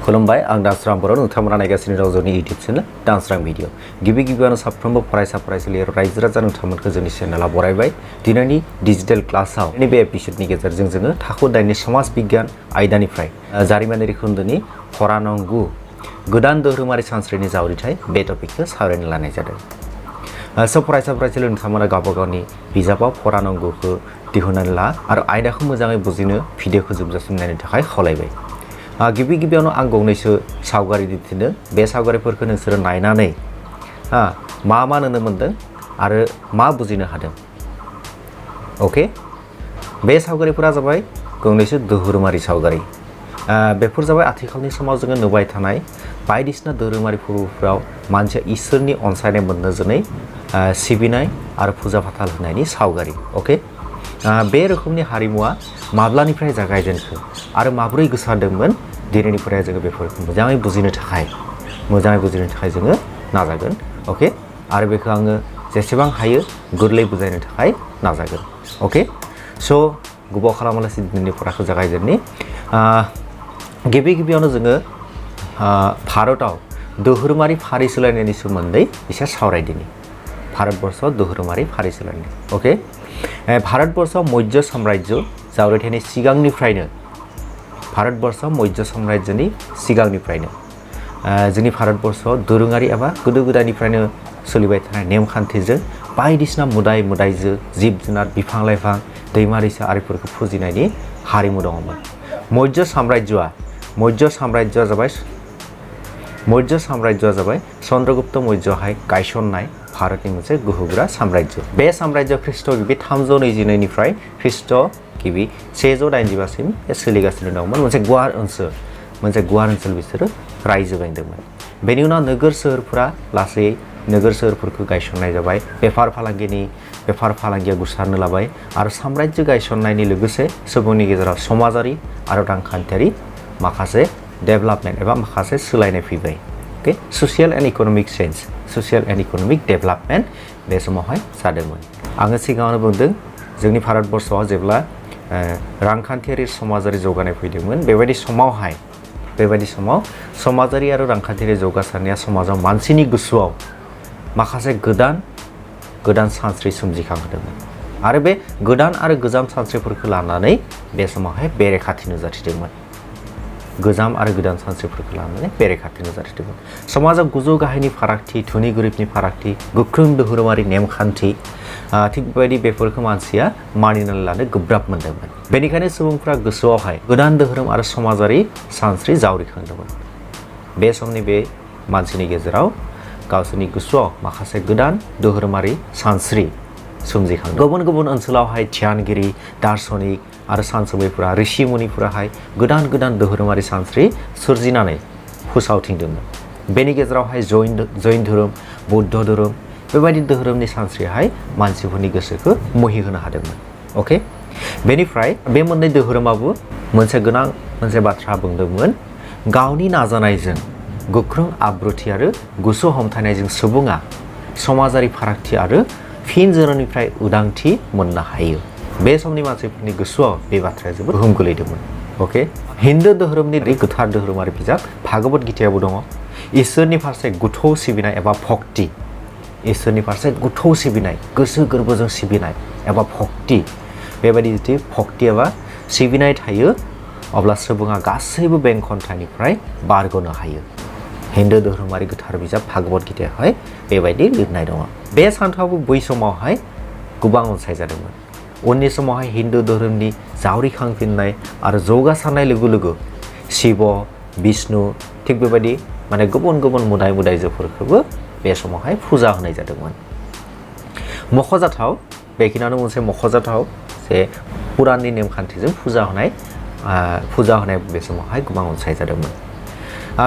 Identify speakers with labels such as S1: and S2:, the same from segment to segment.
S1: खुलुमबाय आं दानस्रां बर' नोंथांमोना नायगासिनो दं जोंनि इउटिउब चेनेल दानस्रां भिडिअ गिबियावनो साफ्रोमबो फरायसा फरायसुलि रायजो राजा नोंथांमोनखौ जोंनि चेनेलाव बरायबाय दिनैनि डिजिटेल क्लासाव नैबे एपिसोडनि गेजेरजों जोङो थाखो 8नि समाज बिगियान आयदानिफ्राय जारिमिनारि खोन्दोनि फरा नं 9 गोदान धोरोमारि सानस्रिनि जावरिथाय बे टपिकखौ सावरायनो लानाय जादों। सब फरायसा फरायसुलि नोंथांमोना गावबा गावनि बिजाबाव फरा नं 9 खौ दिहुननानै ला आरो आयदाखौ मोजाङै बुजिनो भिडिअखौ जोबजासिम नायनो थाखाय खावलायबाय। गिबियावनो आं गंनैसो सावगारि दिन्थिनो बे सावगारिफोरखौ नोंसोरो नायनानै मा नुनो मोन्दों आरो मा बुजिनो हादों। अके, बे सावगारिफोरा जाबाय गंनैसो धोरोमारि सावगारि। बेफोर जाबाय आथिखालनि समाव जोङो नुबाय थानाय बायदिसिना धोरोमारि फोरबोफोराव मानसिया इसोरनि अनसायनाय मोननो जोनै सिबिनाय आरो फुजा फाथाल होनायनि सावगारि। अके, बे रोखोमनि हारिमुवा माब्लानिफ्राय जागायजेनखो आरो माबोरै गोसारदोंमोन दिनैनिफ्राय जोङो बेफोरखौ मोजाङै बुजिनो थाखाय जोङो नाजागोन। अके, आरो बेखौ आङो जेसेबां हायो गोरलै बुजायनो थाखाय नाजागोन। अके, स' गोबाव खालामालासे दिनैनि फराखौ जागायजेननि। गिबियावनो जोङो भारताव धोरोमारि फारि सोलायनायनि सोमोन्दै एसे सावरायदिनि। भारतबर्षआव धोरोमारि फारि सोलायनाय। अके, भारतबर्षआव मौर्य साम्राज्य जावरिथायनि सिगांनिफ्रायनो जोंनि भारतबर्षआव दोरोङारि एबा गोदो गोदायनिफ्रायनो सोलिबाय थानाय नेमखान्थिजों बायदिसिना मोदाय मोदायजो जिब जुनार बिफां लाइफां दैमा दैसा आरिफोरखौ फुजिनायनि हारिमु दङमोन। मौर्य साम्राज्यआ जाबाय चन्द्रगुप्त मौर्यहाय गायसननाय भारतनि मोनसे गोहोगोरा साम्राज्य। बे साम्राज्यआ ख्रीष्ट गिबि 392निफ्राय ख्रीष्ट गिबि 185सिम सोलिगासिनो दंमोन। मोनसे गुवार ओनसोल बिसोरो रायजो बेंदोंमोन। बेनि उनाव नोगोर सोहोरफोरखौ गायसननाय जाबाय। बेफार फालांगिया गुसारनो लाबाय आरो साम्राज्य गायसननायनि लोगोसे सुबुंनि गेजेराव समाजारि आरो रांखान्थियारि माखासे डेभेलपमेन्ट एबा माखासे सोलायनाय फैबाय। Okay, social and economic development बे समावहाय जादोंमोन। आङो सिगाङावनो बुंदों जोंनि भारतबर्षआव जेब्ला रांखान्थियारि समाजारि जौगानाय फैदोंमोन बेबायदि समाव समाजारि आरो रांखान्थियारि जौगासारनाया समाजाव मानसिनि गोसोआव माखासे गोदान सानस्रि सोमजिखांहोदोंमोन आरो बे गोदान आरो गोजाम सानस्रिफोरखौ लानानै बे समावहाय बेरेखाथि नुजाथिदोंमोन। समाजाव गोजौ गाहायनि फारागथि, धोनि गोरिबनि फारागथि, गोख्रों धोरोमारि नेमखान्थि थिग बेबायदि बेफोरखौ मानसिया मानिनानै लानो गोब्राब मोनदोंमोन। बेनिखायनो सुबुंफ्रा गोसोआवहाय गोदान धोरोम आरो समाजारि सानस्रि जावरिखांदोंमोन। बे समनि बे मानसिनि गेजेराव गावसोरनि गोसोआव माखासे गोदान धोरोमारि सानस्रि सोमजिखांदों। गुबुन ओनसोलावहाय ध्यानगिरि, दार्शनिक आरो सानसुमैफोरा ऋषि मुनिफोराहाय गोदान धोरोमारि सानस्रि सोरजिनानै फोसावथिंदोंमोन। बेनि गेजेरावहाय जैन धोरोम, बौद्ध धोरोम बेबायदि धोरोमनि सानस्रियाहाय मानसिफोरनि गोसोखौ मुहि होनो हादोंमोन। अके, बेनिफ्राय बे मोननै धोरोमाबो मोनसे बाथ्रा बुंदोंमोन। गावनि नाजानायजों गोख्रों आब्रुथि आरो गोसो हमथानायजों सुबुङा समाजारि फारागथि आरो फिन जोनोमनिफ्राय उदांथि मोननो हायो। बे समनि मानसिफोरनि गोसोआव बे बाथ्राया जोबोद गोहोम गोलैदोंमोन। अके, हिन्दु धोरोमनि गोथार धोरोमारि बिजाब भागवत गीतायावबो दङ। इसोरनि फारसे गोथौ सिबिनाय एबा भक्ति, गोसो गोरबोजों सिबिनाय एबा भक्ति, बेबायदि जुदि भक्ति एबा सिबिनाय थायो अब्ला सुबुङा गासैबो बेंखनथाइनिफ्राय बारग'नो हायो। हिन्दु धोरोमारि गोथार बिजाब भागवत गीतायावहाय बेबायदि लिरनाय दङ। बे सानथौआबो बै समावहाय गोबां अनसायजादोंमोन। उननि समावहाय हिन्दु धोरोमनि जावरिखांफिननाय आरो जौगासारनाय लोगो लोगो शिव, विष्णु थिग बेबायदि गुबुन मोदाय मोदायजोफोरखौबो बे समावहाय फुजा होनाय जादोंमोन। बेखिनियावनो मोनसे मख'जाथाव जे पुराननि नेमखान्थिजों फुजा होनाय बे समावहाय गोबां अनसायजादोंमोन।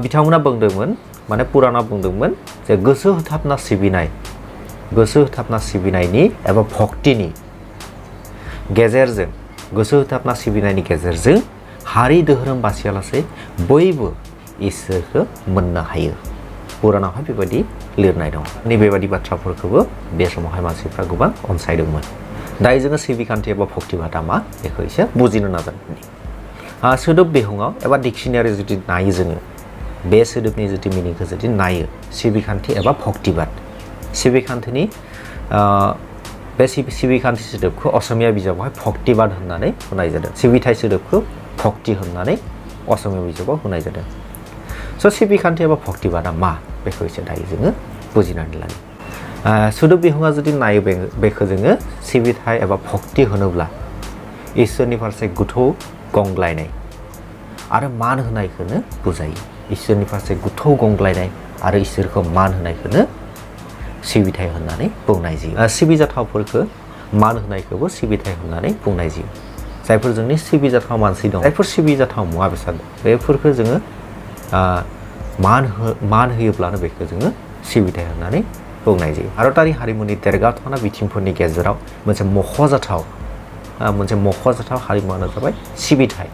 S1: बिथांमोना बुंदोंमोन पुराना बुंदोंमोन जे गोसो होथाबना सिबिनायनि एबा भक्तिनि गेजेरजों हारि धोरोम बासियालासे बयबो इसोरखौ मोननो हायो। पुरानावहाय बेबायदि लिरनाय दं। बेबायदि बाथ्राफोरखौबो बे समावहाय मानसिफ्रा गोबां अनसायदोंमोन। दायो जोङो सिबिखान्थि एबा भक्तिबादा मा बेखौ एसे बुजिनो नाजागोन। सोदोब बिहुङाव एबा डिक्सनारि जुदि नायो जोङो बे सोदोबनि जुदि मिनिंखौ जुदि नायो सिबिखान्थि एबा भक्तिबाद सिबिखान्थिनि बे सिबिखान्थि सोदोबखौ असमिया बिजाबावहाय भक्तिबाद होननानै होनाय जादों सिबिथाय सोदोबखौ भक्ति होननानै असमिया बिजाबाव होनाय जादों स' सिबिखान्थि एबा भक्तिबादा मा बेखौ एसे दायो जोङो बुजिनानै लानि सोदोब बिहुङा जुदि नायो बेखौ जोङो सिबिथाय एबा भक्ति होनोब्ला इसोरनि फारसे गोथौ गंग्लायनाय आरो मान होनायखौनो बुजायो इसोरनि फारसे गोथौ गंग्लायनाय आरो इसोरखौ मान होनायखौनो सिबिथाय होननानै बुंनाय जायो सिबिजाथावफोरखौ मान होनायखौबो सिबिथाय होननानै बुंनाय जायो जायफोर जोंनि सिबिजाथाव मानसि दं जायफोर सिबिजाथाव मुवा बेसाद बेफोरखौ जोङो मान होयोब्लानो बेखौ जोङो सिबिथाय होननानै बुंनाय जायो भारतारि हारिमुनि देरगाथावना बिथिंफोरनि गेजेराव मोनसे मख'जाथाव हारिमुआनो जाबाय सिबिथाय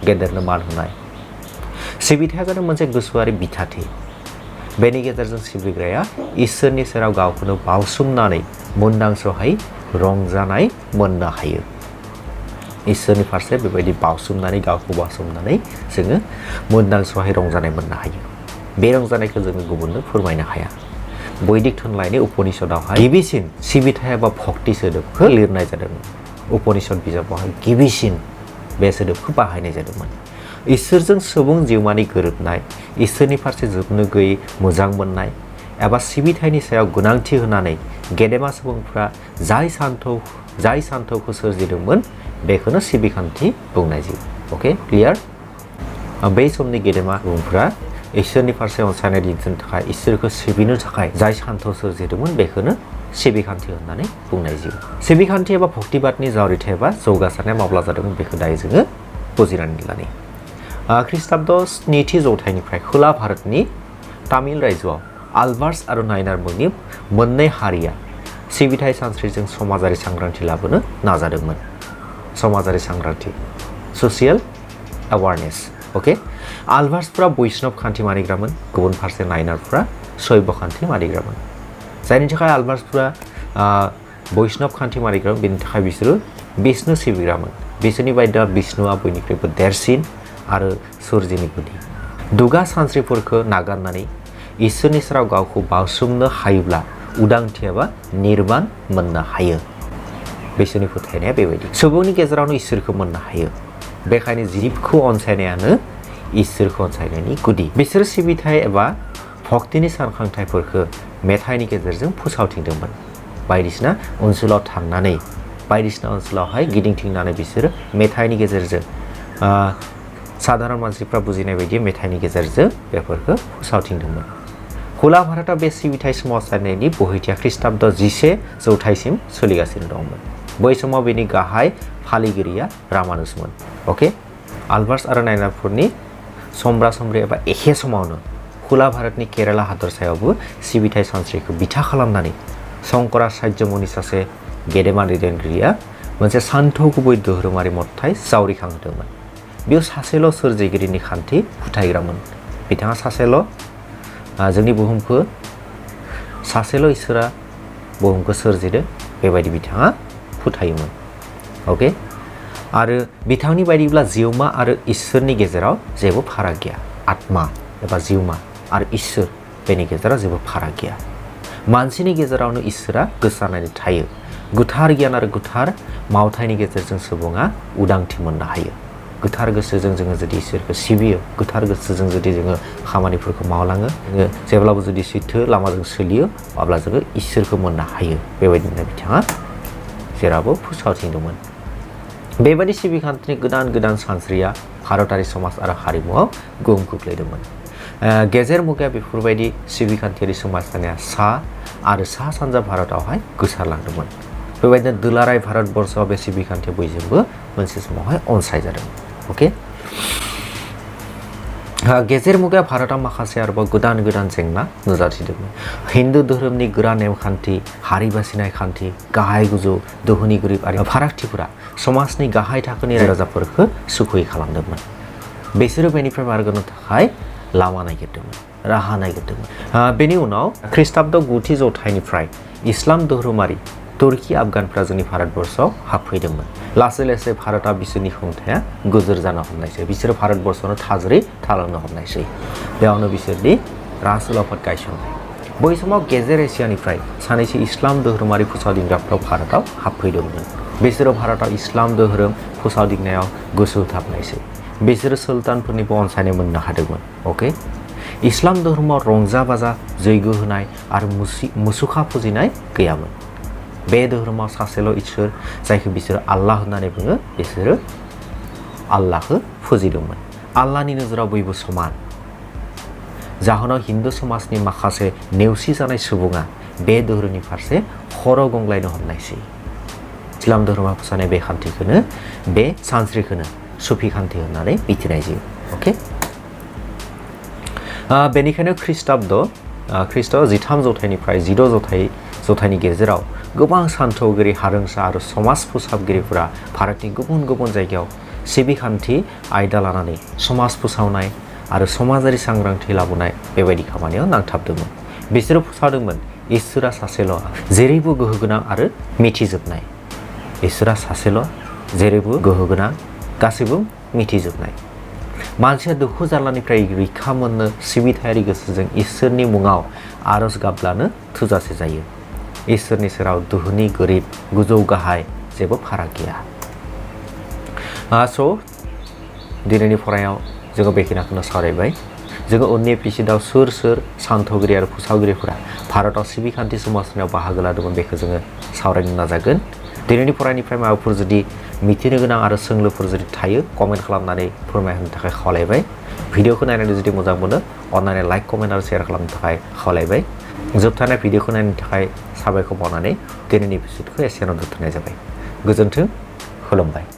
S1: गेदेरनो मान होनाय सिबिथाया जादों मोनसे गोसोआरि बिथाथि बेनि गेजेरजों सिबिग्राया इसोरनि सेराव गावखौनो बावसोमनानै मोनदांस'हायै रंजानाय मोननो हायो इसोरनि फारसे बेबायदि बावसोमनानै गावखौ बावसोमनानै जोङो मोनदांस'हायै रंजानाय मोननो हायो बे रंजानायखौ जोङो गुबुननो फोरमायनो हाया बैदिक थुनलाइनि उपनिषदावहाय गिबिसिन सिबिथाय एबा भक्ति सोदोबखौ लिरनाय जादोंमोन उपनिषद बिजाबावहाय गिबिसिन बे सोदोबखौ बाहायनाय जादोंमोन इसोरजों सुबुं जिउमानि गोरोबनाय इसोरनि फारसे जोबनो गैयै मोजां मोननाय एबा सिबिथायनि सायाव गोनांथि होनानै गेदेमा सुबुंफ्रा जाय सान्थौखौ सोरजिदोंमोन बेखौनो सिबिखान्थि बुंनाय जायो अके क्लियार बै समनि गेदेमा सुबुंफ्रा इसोरनि फारसे अनसायनाय दिन्थिनो थाखाय इसोरखौ सिबिनो थाखाय जाय सान्थौ सोरजिदोंमोन बेखौनो सिबिखान्थि होननानै बुंनाय जायो सिबिखान्थि एबा भक्तिबादनि जावरिथाय एबा जौगासारनाया माब्ला जादोंमोन बेखौ दायो जोङो बुजिनानै लानि ख्रीष्टाब्द 2थि जौथाइनिफ्राय खोला भारतनि तामिल रायजोआव आलबार्स आरो नायनार मुंनि मोननै हारिया सिबिथाय सानस्रिजों समाजारि सांग्रांथि लाबोनो नाजादोंमोन समाजारि सांग्रांथि ससियेल एवारनेस अके आलबार्सफ्रा बैष्णव खान्थि मानिग्रामोन गुबुन फारसे नायनारफ्रा शैव खान्थि मानिग्रामोन जायनि थाखाय आलबार्सफ्रा बैष्णव खान्थि मानिग्रामोन बेनि थाखाय बिसोरो विष्णु सिबिग्रामोन बिसोरनि बायदिब्ला विष्णुआ बयनिख्रुइबो देरसिन आरो सोरजिनि गुदि दुगा सानस्रिफोरखौ नागारनानै इसोरनि सेराव गावखौ बावसोमनो हायोब्ला उदांथि एबा निर्बान मोननो हायो बिसोरनि फोथायनाया बेबायदि सुबुंनि गेजेरावनो इसोरखौ मोननो हायो बेखायनो जिबखौ अनसायनायानो इसोरखौ अनसायनायनि गुदि बिसोर सिबिथाय एबा भक्तिनि सानखांथायफोरखौ मेथाइनि गेजेरजों फोसावथिंदोंमोन बायदिसिना ओनसोलाव थांनानै बायदिसिना ओनसोलावहाय गिदिंथिंनानै बिसोरो मेथाइनि गेजेरजों साधारन मानसिफ्रा बुजिनाय बायदि मेथाइनि गेजेरजों बेफोरखौ फोसावथिंदोंमोन खोला भारतआव बे सिबिथाय सोमावसारनायनि बोहैथिया ख्रीष्टाब्द 11 जौथाइसिम सोलिगासिनो दंमोन बै समाव बेनि गाहाय फालिगिरिया रामानुजमोन अके आलबार्स आरो नायनारफोरनि समब्रा समब्रि एबा एखे समावनो खोला भारतनि केराला हादरसायावबो सिबिथाय सानस्रिखौ बिथा खालामनानै शंकराचार्य मुनि सासे गेदेमा दैदेनगिरिया मोनसे सान्थौ गुबै धोरोमारि मथाइ जावरिखांहोदोंमोन बेयाव सासेल' सोरजिगिरिनि खान्थि फोथायग्रामोन बिथाङा सासेल' जोंनि बुहुमखौ सासेल' इसोरा बुहुमखौ सोरजिदों बेबायदि बिथाङा फोथायोमोन अके आरो बिथांनि बायदिब्ला जिउमा आरो इसोरनि गेजेराव जेबो फाराग गैया आत्मा एबा जिउमा आरो इसोर बेनि गेजेराव जेबो फाराग गैया मानसिनि गेजेरावनो इसोरा गोसारनानै थायो गोथार गियान आरो गोथार मावथायनि गेजेरजों सुबुङा उदांथि मोननो हायो गोथार गोसोजों जोङो जुदि इसोरखौ सिबियो गोथार गोसोजों जुदि जोङो खामानिफोरखौ मावलाङो जोङो जेब्लाबो जुदि सैथो लामाजों सोलियो अब्ला जोङो इसोरखौ मोननो हायो बेबायदिनो बिथाङा जेरावबो फोसावथिंदोंमोन बेबायदि सिबिखान्थिनि गोदान सानस्रिया भारतारि समाज आरो हारिमुआव गोहोम खोख्लैदोंमोन गेजेर मुगाया बेफोरबायदि सिबिखान्थियारि समाजदानाया सा सानजा भारतआवहाय गोसारलांदोंमोन बेबायदिनो दुलाराय भारतबर्षआव बे सिबिखान्थिया बयजोंबो मोनसे समावहाय अनसायजादों अके गेजेर मुगाया भारतआव माखासे आरोबाव गोदान जेंना नुजाथिदोंमोन हिन्दु धोरोमनि गोरा नेमखान्थि हारि बासिनाय खान्थि गाहाय गोजौ दोहोनि गोरिब आरो फारागथिफोरा समाजनि गाहाय थाखोनि राजाफोरखौ सुखुयै खालामदोंमोन बिसोरो बेनिफ्राय बारग'नो थाखाय लामा नागिरदोंमोन राहा नागिरदोंमोन बेनि उनाव ख्रीष्टाब्द 9थि जौथाइनिफ्राय इस्लाम धोरोमारि तुर्की आफगानफ्रा जोंनि भारतबर्षआव हाबफैदोंमोन लासै लासै भारतआ बिसोरनि खुंथाया गोजोर जानो हमनायसै बिसोरो भारतबर्षआवनो थाजोरै थालांनो हमनायसै बेयावनो बिसोरनि राजउलाफाद गायसनबाय बै समाव गेजेर एसियानिफ्राय सानैसो इस्लाम धोरोमारि फोसावदिंग्राफ्रा भारतआव हाबफैदोंमोन बिसोरो भारतआव इस्लाम धोरोम फोसावदिंनायाव गोसो होथाबनायसै बिसोरो सुल्तानफोरनिबो अनसायनाय मोननो हादोंमोन अके इस्लाम धोरोमाव रंजा बाजा जैग होनाय आरो मुसुखा फुजिनाय गैयामोन बे धोरोमाव सासेल' इसोर जायखौ बिसोरो आल्लाह होननानै बुङो बिसोरो आल्लाहखौ फुजिदोंमोन आल्लाहनि नोजोराव बयबो समान जाहोनाव हिन्दु समाजनि माखासे नेवसि जानाय सुबुङा बे धोरोमनि फारसे खर' गंग्लायनो हमनायसै इस्लाम धोरोमा फोसावनाय बे खान्थिखौनो बे सानस्रिखौनो सुफि खान्थि होननानै मिथिनाय जायो अके बेनिखायनो ख्रीष्टाब्द 13 जौथाइनिफ्राय 16 जौथाइनि गेजेराव गोबां सान्थौगिरि हारोंसा आरो समाज फोसाबगिरिफोरा भारतनि गुबुन गुबुन जायगायाव सिबिखान्थि आयदा लानानै समाज फोसावनाय आरो समाजारि सांग्रांथि लाबोनाय बेबायदि खामानियाव नांथाबदोंमोन बिसोरो फोसावदोंमोन इसोरा सासेल' जेरैबो गोहोगोनां आरो मिथिजोबनाय इसोरा सासेल' जेरैबो गोहोगोनां गासैबो मिथिजोबनाय मानसिया दुखु जारलानिफ्राय रैखा मोननो सिबिथायारि गोसोजों इसोरनि मुङाव आरज गाबब्लानो थोजासे जायो इसोरनि सेराव दोहोनि गोरिब गोजौ गाहाय जेबो फाराग गैया दिनैनि फरायाव जोङो बेखिनिखौनो सावरायबाय जोङो उननि एपिसोडआव सोर सान्थौगिरि आरो फोसावगिरिफोरा भारतआव सिबिखान्थि समाजनायाव बाहागो लादोंमोन बेखौ जोङो सावरायनो नाजागोन दिनैनि फरायनिफ्राय माबाफोर जुदि मिथिनो गोनां आरो सोंलुफोर जुदि थायो कमेन्ट खालामनानै फोरमायहोनो थाखाय खावलायबाय भिडिअखौ नायनानै जुदि मोजां मोनो अन्नानै लाइक कमेन्ट आरो शेयार खालामनो थाखाय खावलायबाय जोबथानाय भिडिअखौ नायनो थाखाय साबायखर बावनानै दिनैनि एपिसोडखौ एसेयावनो दोनथ'नाय जाबाय गोजोन्थों खुलुमबाय